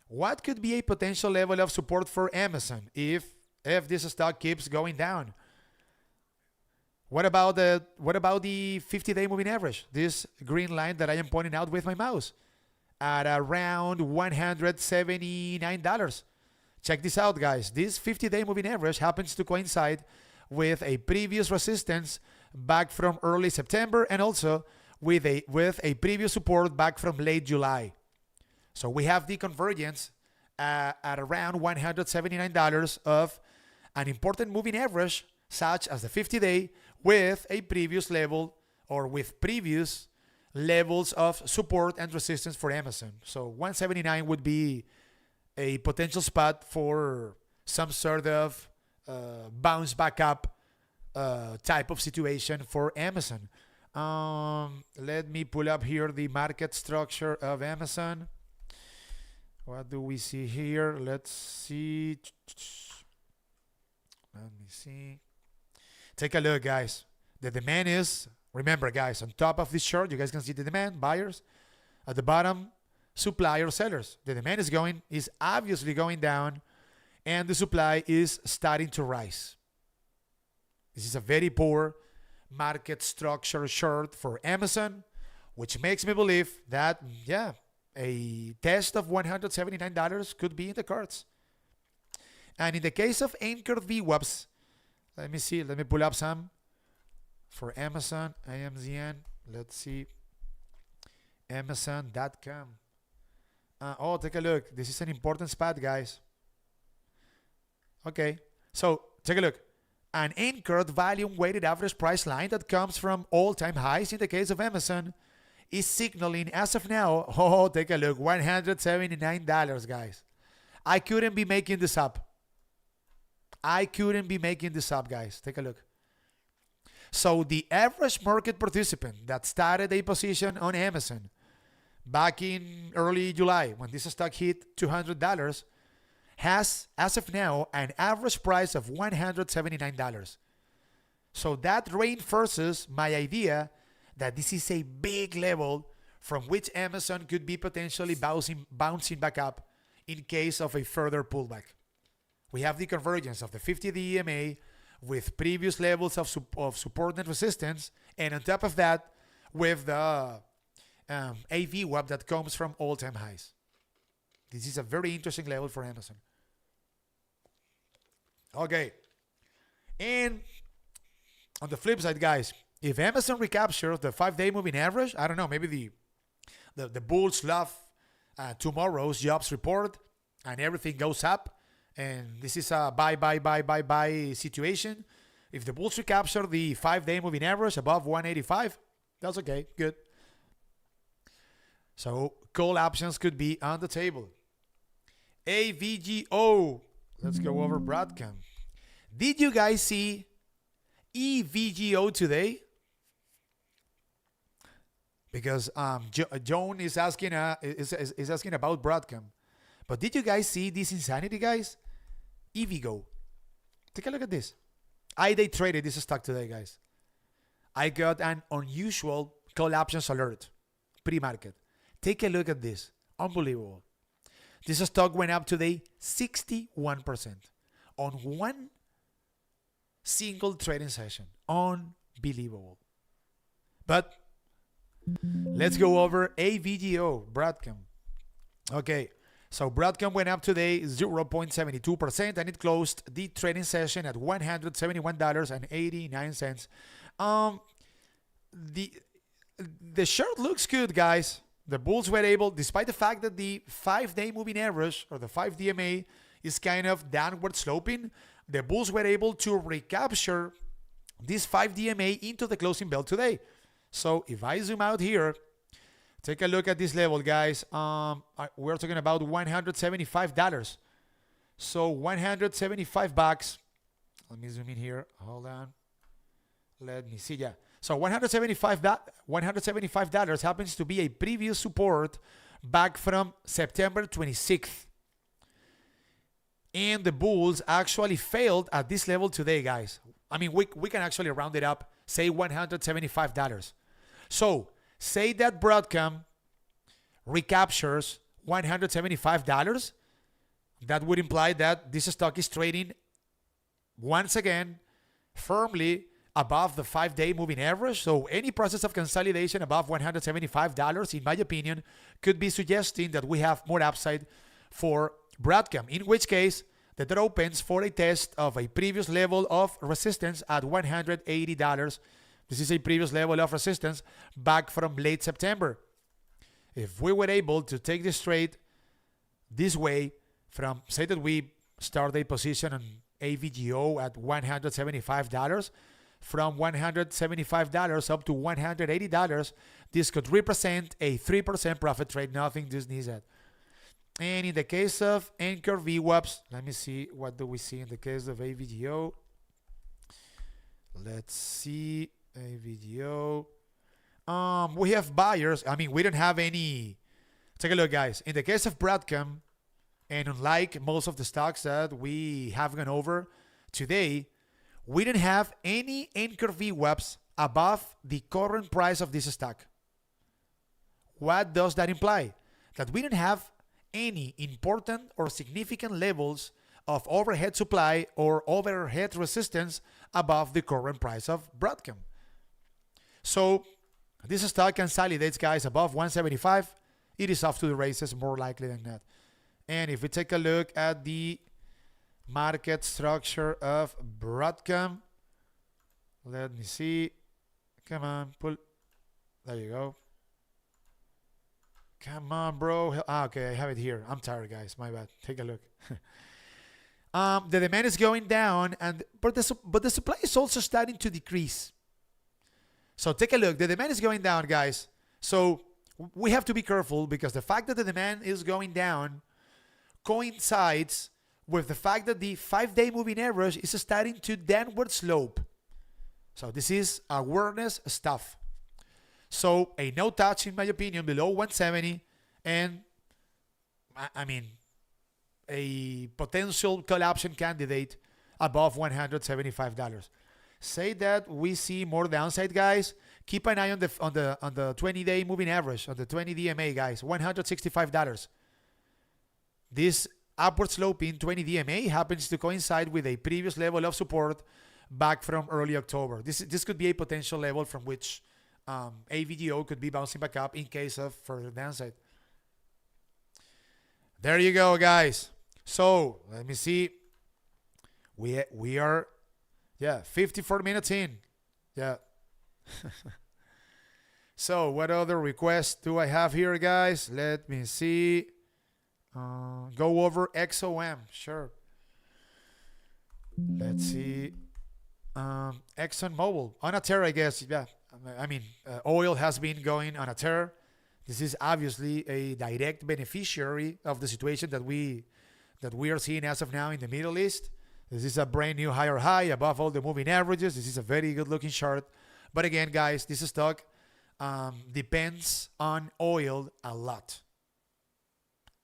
what could be a potential level of support for Amazon if this stock keeps going down? What about the 50-day moving average? This green line that I am pointing out with my mouse at around $179. Check this out, guys. This 50-day moving average happens to coincide with a previous resistance back from early September and also with a previous support back from late July. So we have the convergence at around $179 of an important moving average such as the 50-day with a previous level or with previous levels of support and resistance for Amazon. So 179 would be a potential spot for some sort of bounce back up type of situation for Amazon. Let me pull up here the market structure of Amazon. What do we see here? Let's see. Let me see. Take a look, guys. The demand is, remember, guys, on top of this chart, you guys can see the demand, buyers. At the bottom, supply or sellers. The demand is obviously going down, and the supply is starting to rise. This is a very poor market structure chart for Amazon, which makes me believe that, yeah, a test of $179 could be in the cards. And in the case of anchored VWAPs, let me see. Let me pull up some for Amazon, AMZN. Let's see. Amazon.com. Take a look. This is an important spot, guys. Okay. So take a look. An anchored volume weighted average price line that comes from all-time highs in the case of Amazon is signaling as of now. Take a look. $179, guys. I couldn't be making this up. Guys. Take a look. So the average market participant that started a position on Amazon back in early July when this stock hit $200 has, as of now, an average price of $179. So that reinforces my idea that this is a big level from which Amazon could be potentially bouncing back up in case of a further pullback. We have the convergence of the 50 EMA with previous levels of support and resistance, and on top of that, with the AVWAP that comes from all-time highs. This is a very interesting level for Amazon. Okay. And on the flip side, guys, if Amazon recaptures the 5-day moving average, I don't know, maybe the bulls love tomorrow's jobs report and everything goes up, and this is a buy situation. If the bulls recapture the 5-day moving average above 185, that's okay, good. So call options could be on the table. AVGO. Let's go over Broadcom. Did you guys see EVGO today? Because Joan is asking is asking about Broadcom. But did you guys see this insanity, guys? EVGO. Take a look at this. I day traded this stock today, guys. I got an unusual call options alert pre-market. Take a look at this. Unbelievable. This stock went up today 61% on one single trading session. Unbelievable. But let's go over AVGO, Broadcom. Okay, so Broadcom went up today 0.72% and it closed the trading session at $171.89. The short looks good, guys. The bulls were able, despite the fact that the 5-day moving average or the 5 DMA is kind of downward sloping, the bulls were able to recapture this 5 DMA into the closing bell today. So if I zoom out here, take a look at this level, guys. We're talking about $175. So 175 bucks. Let me zoom in here. Hold on. Let me see. Yeah. So $175 happens to be a previous support back from September 26th. And the bulls actually failed at this level today, guys. I mean, we can actually round it up, say $175. So say that Broadcom recaptures $175. That would imply that this stock is trading once again firmly above the 5-day moving average. So any process of consolidation above $175, in my opinion, could be suggesting that we have more upside for Broadcom, in which case the door opens for a test of a previous level of resistance at $180. This is a previous level of resistance back from late September. If we were able to take this trade this way from, say that we start a position on AVGO at $175, from $175 up to $180, this could represent a 3% profit trade. Nothing just needs that. And in the case of Anchor VWAPs, let me see, what do we see in the case of AVGO? Let's see, AVGO. We have buyers. I mean, we don't have any. Take a look, guys. In the case of Broadcom, and unlike most of the stocks that we have gone over today, we don't have any Anchor VWAPs above the current price of this stock. What does that imply? That we don't have any important or significant levels of overhead supply or overhead resistance above the current price of Broadcom. So this stock consolidates, guys, above 175. It is off to the races, more likely than not. And if we take a look at the market structure of Broadcom, let me see. Come on, pull. There you go. Come on, bro. Okay, I have it here. I'm tired, guys. My bad. Take a look. The demand is going down, but the supply is also starting to decrease. So take a look. The demand is going down, guys. So we have to be careful because the fact that the demand is going down coincides with the fact that the 5-day moving average is starting to downward slope. So this is awareness stuff. So a no touch, in my opinion, below 170, and I mean a potential call option candidate above $175. Say that we see more downside, guys. Keep an eye on the 20-day moving average, on the 20 DMA, guys. $165. This upward sloping 20 DMA happens to coincide with a previous level of support back from early October. This could be a potential level from which AVGO could be bouncing back up in case of further downside. There you go, guys. So let me see. We are 54 minutes in. Yeah. So what other requests do I have here, guys? Let me see. Go over XOM. Sure. Let's see. Exxon Mobil on a tear, I guess. Yeah, I mean, oil has been going on a tear. This is obviously a direct beneficiary of the situation that we are seeing as of now in the Middle East. This is a brand new higher high above all the moving averages. This is a very good looking chart. But again, guys, this stock depends on oil a lot.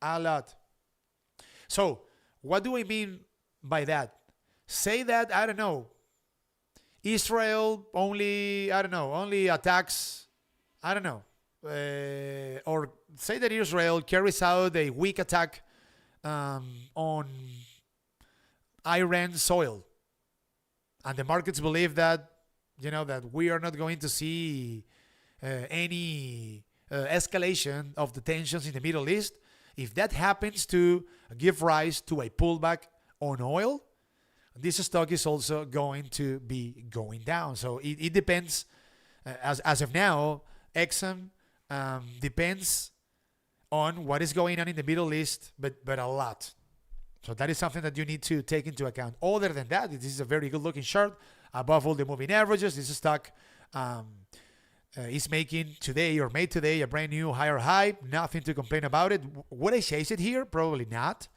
A lot. So, what do I mean by that? Say that, I don't know, Israel only attacks, I don't know, or say that Israel carries out a weak attack on Iran soil, and the markets believe that, that we are not going to see any escalation of the tensions in the Middle East. If that happens to give rise to a pullback on oil, this stock is also going to be going down. So it depends. As of now, Exxon depends on what is going on in the Middle East, but a lot. So that is something that you need to take into account. Other than that, this is a very good looking chart above all the moving averages. This stock is making today or made today a brand new higher high. Nothing to complain about it. Would I chase it here? Probably not.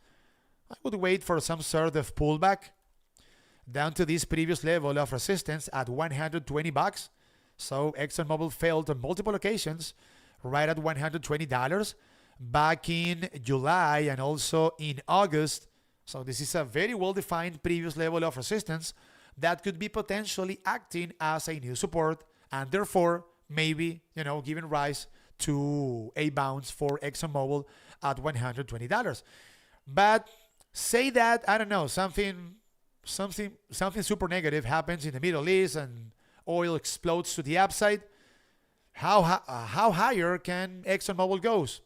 I would wait for some sort of pullback down to this previous level of resistance at $120. So Exxon Mobil failed on multiple occasions right at $120 back in July and also in August. So this is a very well-defined previous level of resistance that could be potentially acting as a new support and therefore maybe, giving rise to a bounce for Exxon Mobil at $120. But say that, I don't know, something super negative happens in the Middle East and oil explodes to the upside. How higher can Exxon Mobil goes?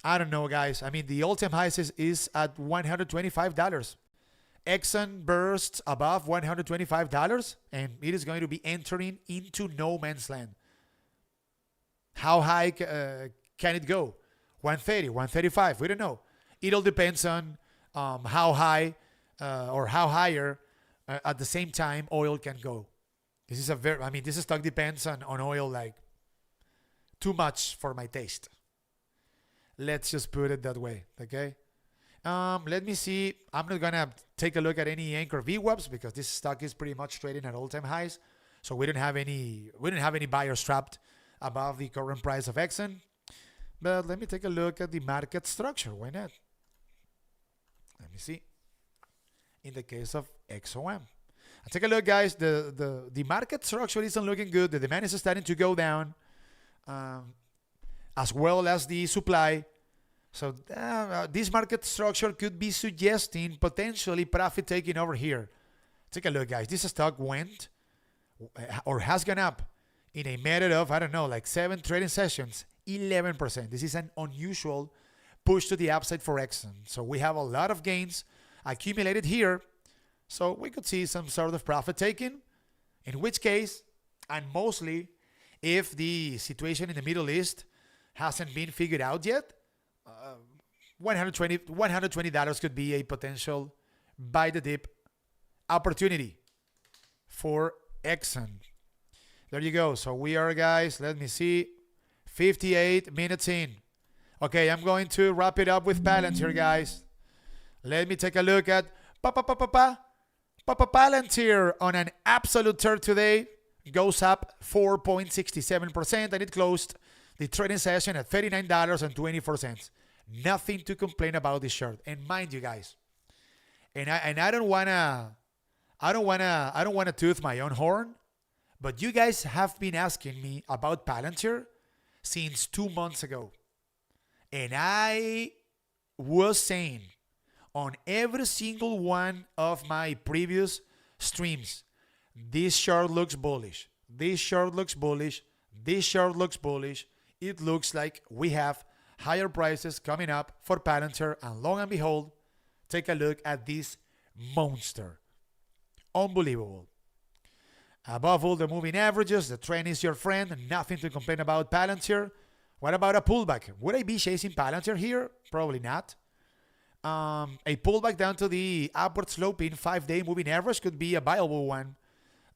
I don't know, guys. I mean, the all-time high is at $125. Exxon bursts above $125 and it is going to be entering into no man's land. How high can it go? 130, 135, we don't know. It all depends on how high or how higher at the same time oil can go. This stock depends on oil like too much for my taste. Let's just put it that way, okay? Let me see. I'm not gonna take a look at any anchor VWAPs because this stock is pretty much trading at all-time highs. So we don't have any buyers trapped above the current price of Exxon. But let me take a look at the market structure. Why not? Let me see. In the case of XOM, take a look, guys. The market structure isn't looking good. The demand is starting to go down, as well as the supply. So this market structure could be suggesting potentially profit taking over here. Take a look, guys. This stock went or has gone up in a matter of, I don't know, like 7 trading sessions, 11%. This is an unusual push to the upside for Exxon. So we have a lot of gains accumulated here. So we could see some sort of profit taking, in which case, and mostly if the situation in the Middle East hasn't been figured out yet, $120 could be a potential buy the dip opportunity for Exxon. There you go. So we are, guys, let me see, 58 minutes in. Okay, I'm going to wrap it up with Palantir, guys. Let me take a look at Palantir on an absolute turn today. Goes up 4.67% and it closed the trading session at $39.24. Nothing to complain about this chart. And mind you, guys, and I don't wanna tooth my own horn, but you guys have been asking me about Palantir since 2 months ago. And I was saying on every single one of my previous streams, this chart looks bullish. This chart looks bullish. This chart looks bullish. It looks like we have higher prices coming up for Palantir, and lo and behold, take a look at this monster. Unbelievable. Above all the moving averages, the trend is your friend, nothing to complain about Palantir. What about a pullback? Would I be chasing Palantir here? Probably not. a pullback down to the upward sloping 5-day moving average could be a viable one,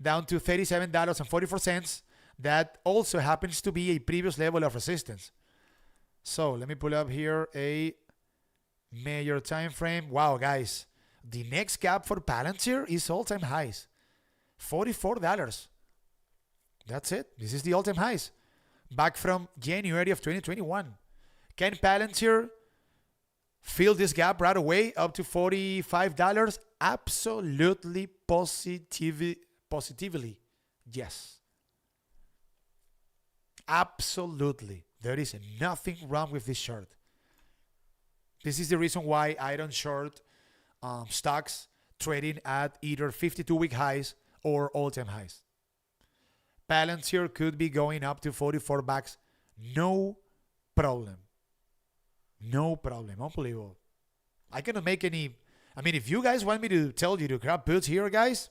down to $37.44. That also happens to be a previous level of resistance. So let me pull up here a major time frame. Wow, guys, the next gap for Palantir is all-time highs, $44. That's it. This is the all-time highs back from January of 2021. Can Palantir fill this gap right away up to $45? Absolutely, positively, yes. Absolutely. There is nothing wrong with this chart. This is the reason why I don't short stocks trading at either 52-week highs or all-time highs. Palantir could be going up to 44 bucks. No problem. No problem. Unbelievable. I cannot make any... I mean, if you guys want me to tell you to grab puts here, guys,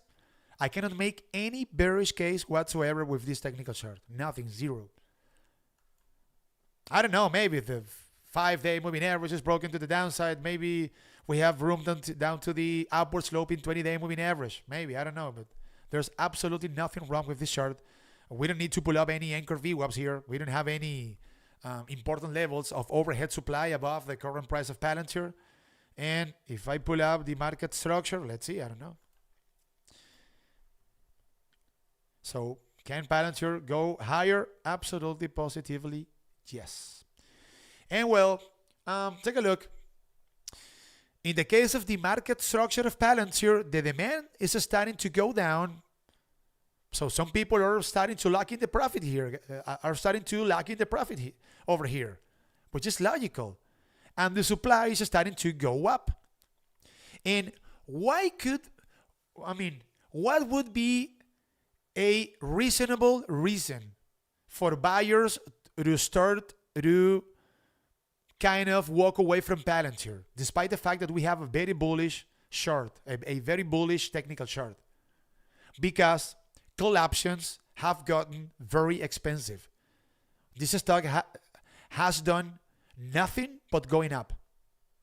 I cannot make any bearish case whatsoever with this technical chart. Nothing. Zero. I don't know. Maybe the 5-day moving average is broken to the downside. Maybe we have room down to the upward sloping 20-day moving average. Maybe. I don't know. But there's absolutely nothing wrong with this chart. We don't need to pull up any anchor VWAPs here. We don't have any important levels of overhead supply above the current price of Palantir. And if I pull up the market structure, let's see, I don't know. So can Palantir go higher? Absolutely, positively, yes. And well, take a look. In the case of the market structure of Palantir, the demand is starting to go down. So some people are starting to lock in the profit here, over here, which is logical. And the supply is starting to go up. And what would be a reasonable reason for buyers to start to kind of walk away from Palantir, despite the fact that we have a very bullish chart, a very bullish technical chart? Because call options have gotten very expensive. This stock has done nothing but going up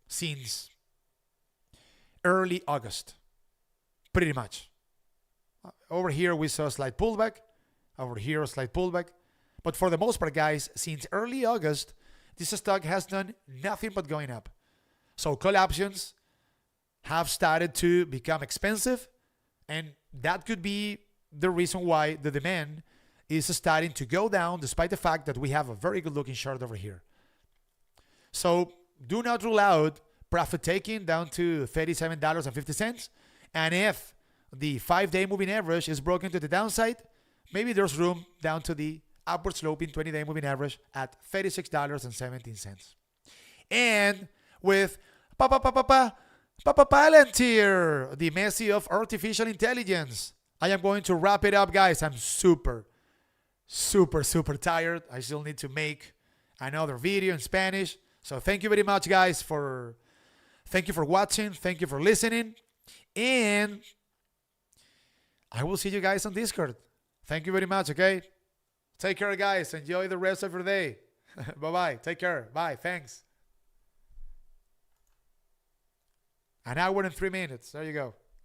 since early August, pretty much. Over here we saw a slight pullback, over here a slight pullback, but for the most part, guys, since early August, this stock has done nothing but going up. So call options have started to become expensive, and that could be the reason why the demand is starting to go down, despite the fact that we have a very good looking chart over here. So do not rule out profit taking down to $37.50. And if the 5-day moving average is broken to the downside, maybe there's room down to the upward sloping 20-day moving average at $36.17. And with Palantir, the Messi of artificial intelligence, I am going to wrap it up, guys. I'm super tired. I still need to make another video in Spanish. So thank you very much, guys, thank you for watching. Thank you for listening. And I will see you guys on Discord. Thank you very much, okay? Take care, guys. Enjoy the rest of your day. Bye-bye. Take care. Bye. Thanks. An hour and 3 minutes. There you go.